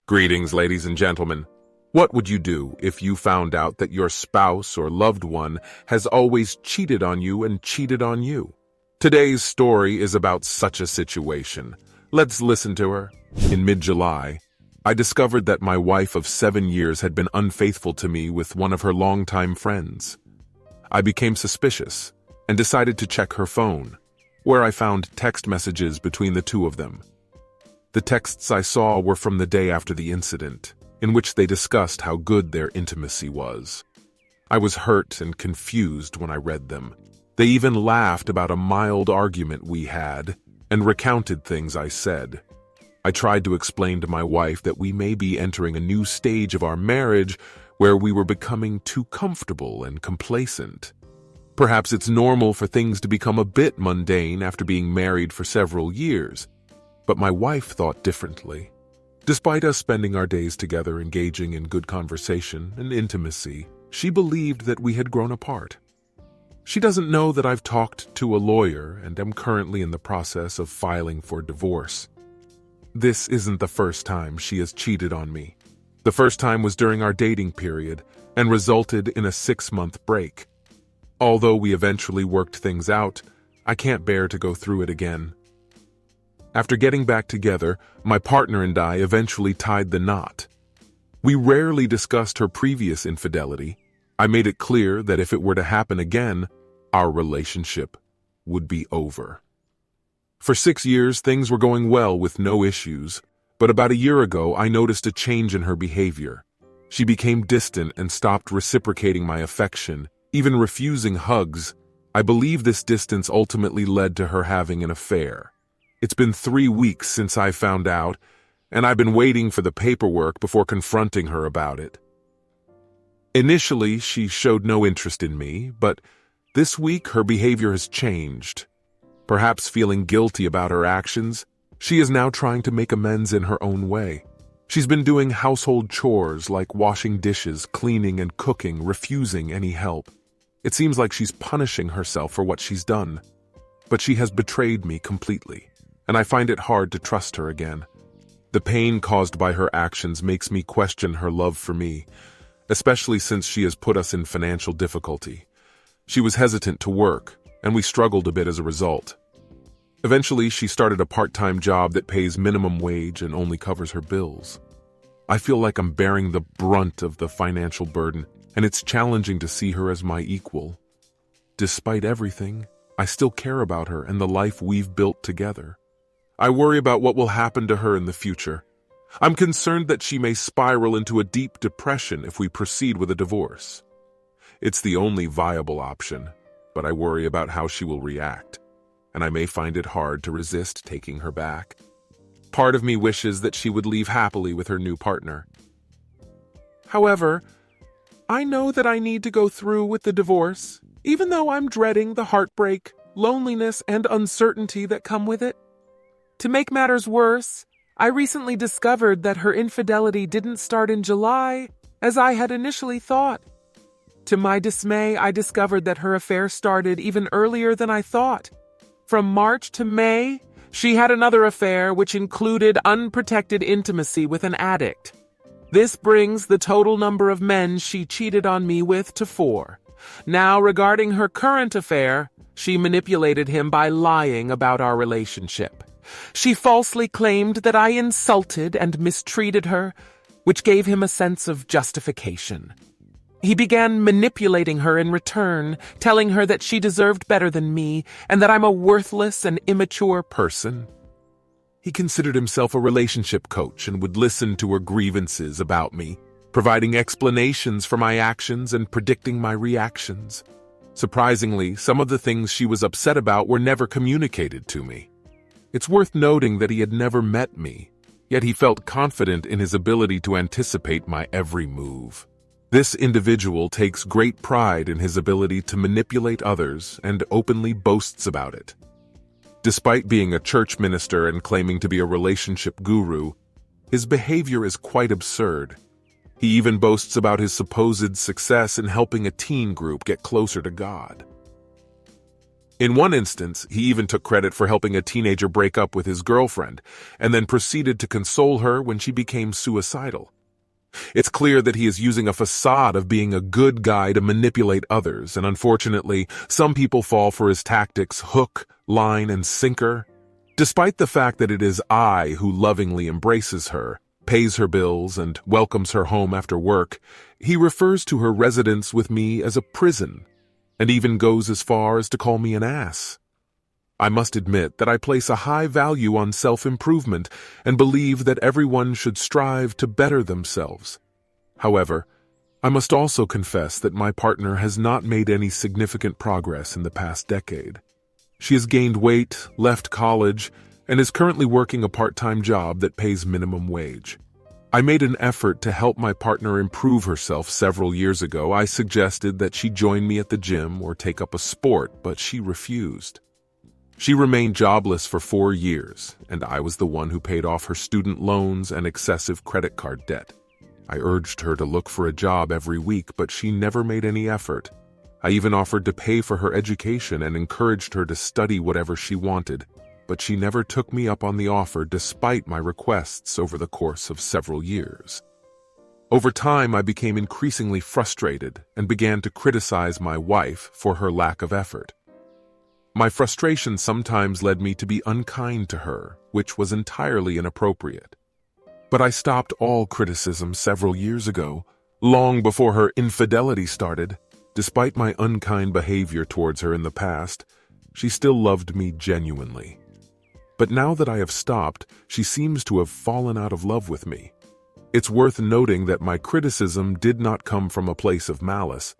Greetings, ladies and gentlemen. What would you do if you found out that your spouse or loved one has always cheated on you and cheated on you? Today's story is about such a situation. Let's listen to her. In mid-July, I discovered that my wife of 7 years had been unfaithful to me with one of her longtime friends. I became suspicious and decided to check her phone, where I found text messages between the two of them. The texts I saw were from the day after the incident, in which they discussed how good their intimacy was. I was hurt and confused when I read them. They even laughed about a mild argument we had and recounted things I said. I tried to explain to my wife that we may be entering a new stage of our marriage where we were becoming too comfortable and complacent. Perhaps it's normal for things to become a bit mundane after being married for several years. But my wife thought differently. Despite us spending our days together engaging in good conversation and intimacy, she believed that we had grown apart. She doesn't know that I've talked to a lawyer and am currently in the process of filing for divorce. This isn't the first time she has cheated on me. The first time was during our dating period and resulted in a 6-month break. Although we eventually worked things out, I can't bear to go through it again. After getting back together, my partner and I eventually tied the knot. We rarely discussed her previous infidelity. I made it clear that if it were to happen again, our relationship would be over. For 6 years, things were going well with no issues, but about a year ago, I noticed a change in her behavior. She became distant and stopped reciprocating my affection, even refusing hugs. I believe this distance ultimately led to her having an affair. It's been 3 weeks since I found out, and I've been waiting for the paperwork before confronting her about it. Initially, she showed no interest in me, but this week her behavior has changed. Perhaps feeling guilty about her actions, she is now trying to make amends in her own way. She's been doing household chores like washing dishes, cleaning, and cooking, refusing any help. It seems like she's punishing herself for what she's done. But she has betrayed me completely, and I find it hard to trust her again. The pain caused by her actions makes me question her love for me, especially since she has put us in financial difficulty. She was hesitant to work, and we struggled a bit as a result. Eventually, she started a part-time job that pays minimum wage and only covers her bills. I feel like I'm bearing the brunt of the financial burden, and it's challenging to see her as my equal. Despite everything, I still care about her and the life we've built together. I worry about what will happen to her in the future. I'm concerned that she may spiral into a deep depression if we proceed with a divorce. It's the only viable option, but I worry about how she will react, and I may find it hard to resist taking her back. Part of me wishes that she would leave happily with her new partner. However, I know that I need to go through with the divorce, even though I'm dreading the heartbreak, loneliness, and uncertainty that come with it. To make matters worse, I recently discovered that her infidelity didn't start in July, as I had initially thought. To my dismay, I discovered that her affair started even earlier than I thought. From March to May, she had another affair which included unprotected intimacy with an addict. This brings the total number of men she cheated on me with to 4. Now, regarding her current affair, she manipulated him by lying about our relationship. She falsely claimed that I insulted and mistreated her, which gave him a sense of justification. He began manipulating her in return, telling her that she deserved better than me and that I'm a worthless and immature person. He considered himself a relationship coach and would listen to her grievances about me, providing explanations for my actions and predicting my reactions. Surprisingly, some of the things she was upset about were never communicated to me. It's worth noting that he had never met me, yet he felt confident in his ability to anticipate my every move. This individual takes great pride in his ability to manipulate others and openly boasts about it. Despite being a church minister and claiming to be a relationship guru, his behavior is quite absurd. He even boasts about his supposed success in helping a teen group get closer to God. In one instance, he even took credit for helping a teenager break up with his girlfriend, and then proceeded to console her when she became suicidal. It's clear that he is using a facade of being a good guy to manipulate others, and unfortunately, some people fall for his tactics hook, line, and sinker. Despite the fact that it is I who lovingly embraces her, pays her bills, and welcomes her home after work, he refers to her residence with me as a prison, and even goes as far as to call me an ass. I must admit that I place a high value on self-improvement and believe that everyone should strive to better themselves. However, I must also confess that my partner has not made any significant progress in the past decade. She has gained weight, left college, and is currently working a part-time job that pays minimum wage. I made an effort to help my partner improve herself several years ago. I suggested that she join me at the gym or take up a sport, but she refused. She remained jobless for 4 years, and I was the one who paid off her student loans and excessive credit card debt. I urged her to look for a job every week, but she never made any effort. I even offered to pay for her education and encouraged her to study whatever she wanted, but she never took me up on the offer despite my requests over the course of several years. Over time, I became increasingly frustrated and began to criticize my wife for her lack of effort. My frustration sometimes led me to be unkind to her, which was entirely inappropriate. But I stopped all criticism several years ago, long before her infidelity started. Despite my unkind behavior towards her in the past, she still loved me genuinely. But now that I have stopped, she seems to have fallen out of love with me. It's worth noting that my criticism did not come from a place of malice.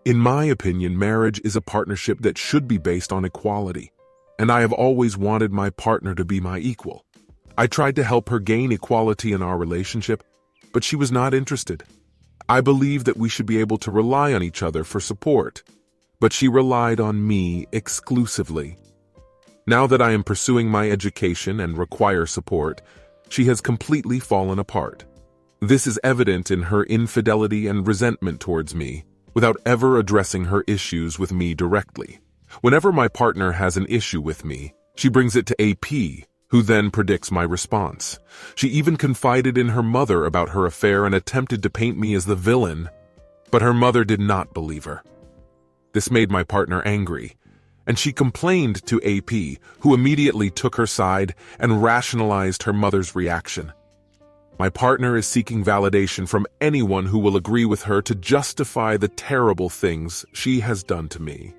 In my opinion, marriage is a partnership that should be based on equality, and I have always wanted my partner to be my equal. I tried to help her gain equality in our relationship, but she was not interested. I believe that we should be able to rely on each other for support, but she relied on me exclusively. Now that I am pursuing my education and require support, she has completely fallen apart. This is evident in her infidelity and resentment towards me, without ever addressing her issues with me directly. Whenever my partner has an issue with me, she brings it to AP, who then predicts my response. She even confided in her mother about her affair and attempted to paint me as the villain, but her mother did not believe her. This made my partner angry, and she complained to AP, who immediately took her side and rationalized her mother's reaction. My partner is seeking validation from anyone who will agree with her to justify the terrible things she has done to me.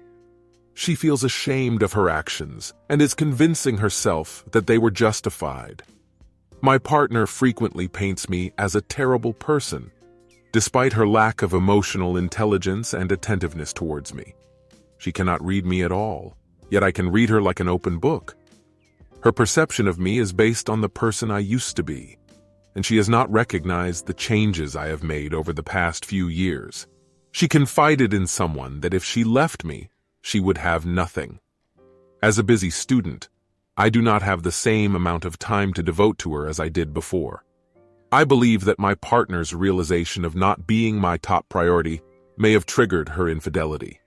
She feels ashamed of her actions and is convincing herself that they were justified. My partner frequently paints me as a terrible person, despite her lack of emotional intelligence and attentiveness towards me. She cannot read me at all, yet I can read her like an open book. Her perception of me is based on the person I used to be, and she has not recognized the changes I have made over the past few years. She confided in someone that if she left me, she would have nothing. As a busy student, I do not have the same amount of time to devote to her as I did before. I believe that my partner's realization of not being my top priority may have triggered her infidelity.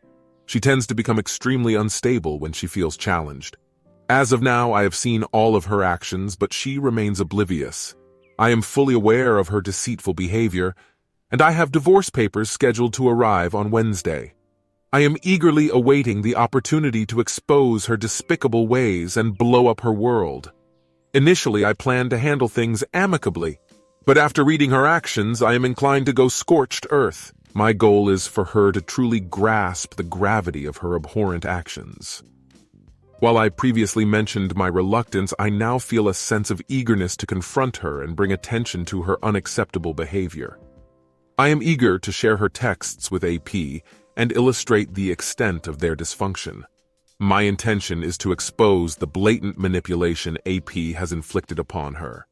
She tends to become extremely unstable when she feels challenged. As of now, I have seen all of her actions, but she remains oblivious. I am fully aware of her deceitful behavior, and I have divorce papers scheduled to arrive on Wednesday. I am eagerly awaiting the opportunity to expose her despicable ways and blow up her world. Initially, I planned to handle things amicably, but after reading her actions, I am inclined to go scorched earth. My goal is for her to truly grasp the gravity of her abhorrent actions. While I previously mentioned my reluctance, I now feel a sense of eagerness to confront her and bring attention to her unacceptable behavior. I am eager to share her texts with AP and illustrate the extent of their dysfunction. My intention is to expose the blatant manipulation AP has inflicted upon her.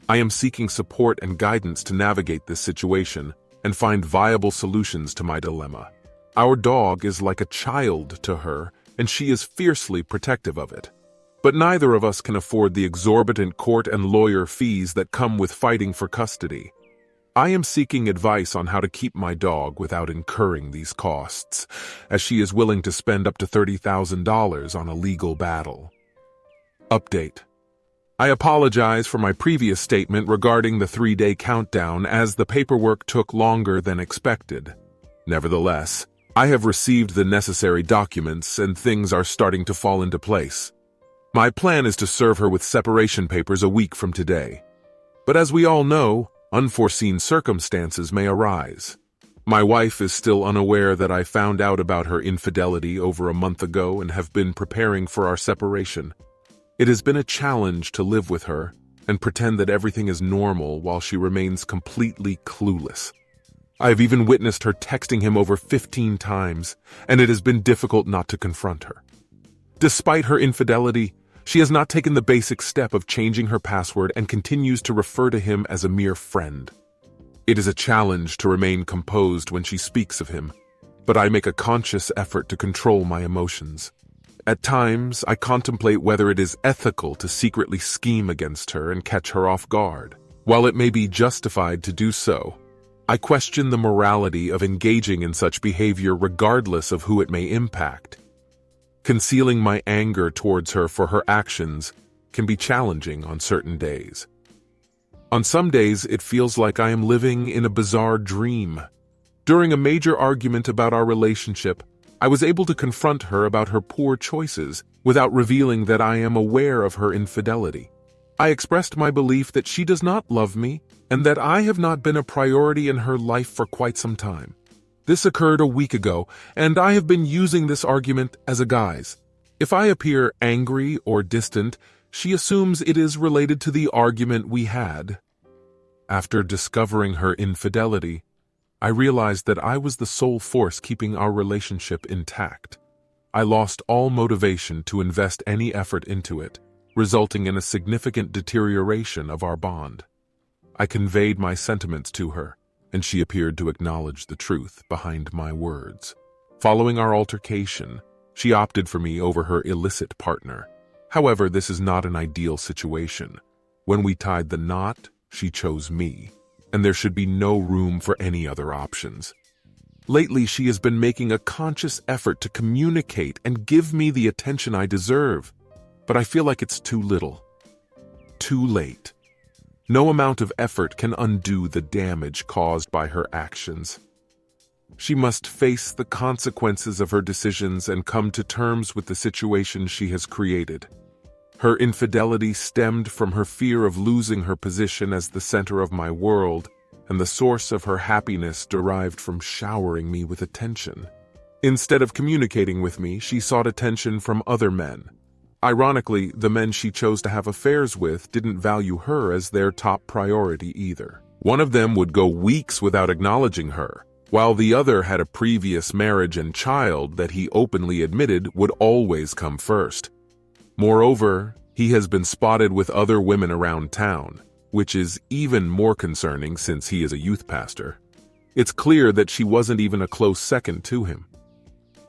I am seeking support and guidance to navigate this situation and find viable solutions to my dilemma. Our dog is like a child to her, and she is fiercely protective of it. But neither of us can afford the exorbitant court and lawyer fees that come with fighting for custody. I am seeking advice on how to keep my dog without incurring these costs, as she is willing to spend up to $30,000 on a legal battle. Update. I apologize for my previous statement regarding the 3-day countdown, as the paperwork took longer than expected. Nevertheless, I have received the necessary documents and things are starting to fall into place. My plan is to serve her with separation papers a week from today. But as we all know, unforeseen circumstances may arise. My wife is still unaware that I found out about her infidelity over a month ago and have been preparing for our separation. It has been a challenge to live with her and pretend that everything is normal while she remains completely clueless. I have even witnessed her texting him over 15 times, and it has been difficult not to confront her. Despite her infidelity, she has not taken the basic step of changing her password and continues to refer to him as a mere friend. It is a challenge to remain composed when she speaks of him, but I make a conscious effort to control my emotions. At times, I contemplate whether it is ethical to secretly scheme against her and catch her off guard. While it may be justified to do so, I question the morality of engaging in such behavior regardless of who it may impact. Concealing my anger towards her for her actions can be challenging on certain days. On some days, it feels like I am living in a bizarre dream. During a major argument about our relationship, I was able to confront her about her poor choices without revealing that I am aware of her infidelity. I expressed my belief that she does not love me and that I have not been a priority in her life for quite some time. This occurred a week ago, and I have been using this argument as a guise. If I appear angry or distant, she assumes it is related to the argument we had. After discovering her infidelity, I realized that I was the sole force keeping our relationship intact. I lost all motivation to invest any effort into it, resulting in a significant deterioration of our bond. I conveyed my sentiments to her, and she appeared to acknowledge the truth behind my words. Following our altercation, she opted for me over her illicit partner. However, this is not an ideal situation. When we tied the knot, she chose me, and there should be no room for any other options. Lately, she has been making a conscious effort to communicate and give me the attention I deserve, but I feel like it's too little. Too late. No amount of effort can undo the damage caused by her actions. She must face the consequences of her decisions and come to terms with the situation she has created. Her infidelity stemmed from her fear of losing her position as the center of my world, and the source of her happiness derived from showering me with attention. Instead of communicating with me, she sought attention from other men. Ironically, the men she chose to have affairs with didn't value her as their top priority either. One of them would go weeks without acknowledging her, while the other had a previous marriage and child that he openly admitted would always come first. Moreover, he has been spotted with other women around town, which is even more concerning since he is a youth pastor. It's clear that she wasn't even a close second to him.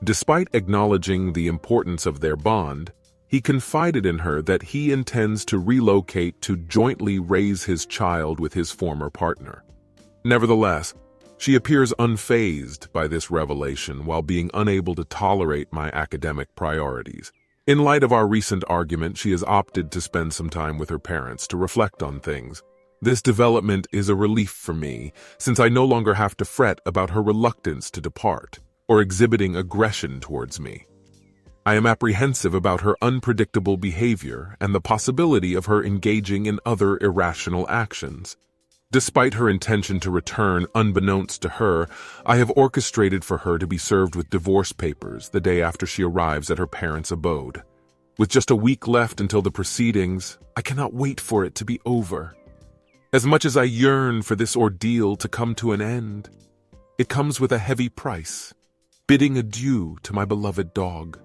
Despite acknowledging the importance of their bond, he confided in her that he intends to relocate to jointly raise his child with his former partner. Nevertheless, she appears unfazed by this revelation while being unable to tolerate my academic priorities. In light of our recent argument, she has opted to spend some time with her parents to reflect on things. This development is a relief for me, since I no longer have to fret about her reluctance to depart or exhibiting aggression towards me. I am apprehensive about her unpredictable behavior and the possibility of her engaging in other irrational actions. Despite her intention to return unbeknownst to her, I have orchestrated for her to be served with divorce papers the day after she arrives at her parents' abode. With just a week left until the proceedings, I cannot wait for it to be over. As much as I yearn for this ordeal to come to an end, it comes with a heavy price, bidding adieu to my beloved dog.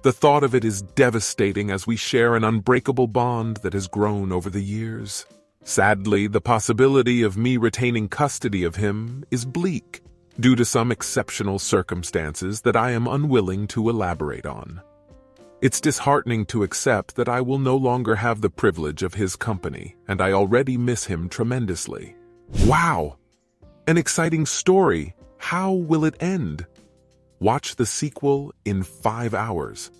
The thought of it is devastating as we share an unbreakable bond that has grown over the years. Sadly, the possibility of me retaining custody of him is bleak, due to some exceptional circumstances that I am unwilling to elaborate on. It's disheartening to accept that I will no longer have the privilege of his company, and I already miss him tremendously. Wow! An exciting story. How will it end? Watch the sequel in 5 hours.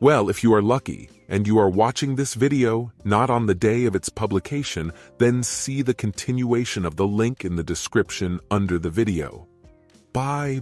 Well, if you are lucky and you are watching this video not on the day of its publication, then see the continuation of the link in the description under the video. Bye.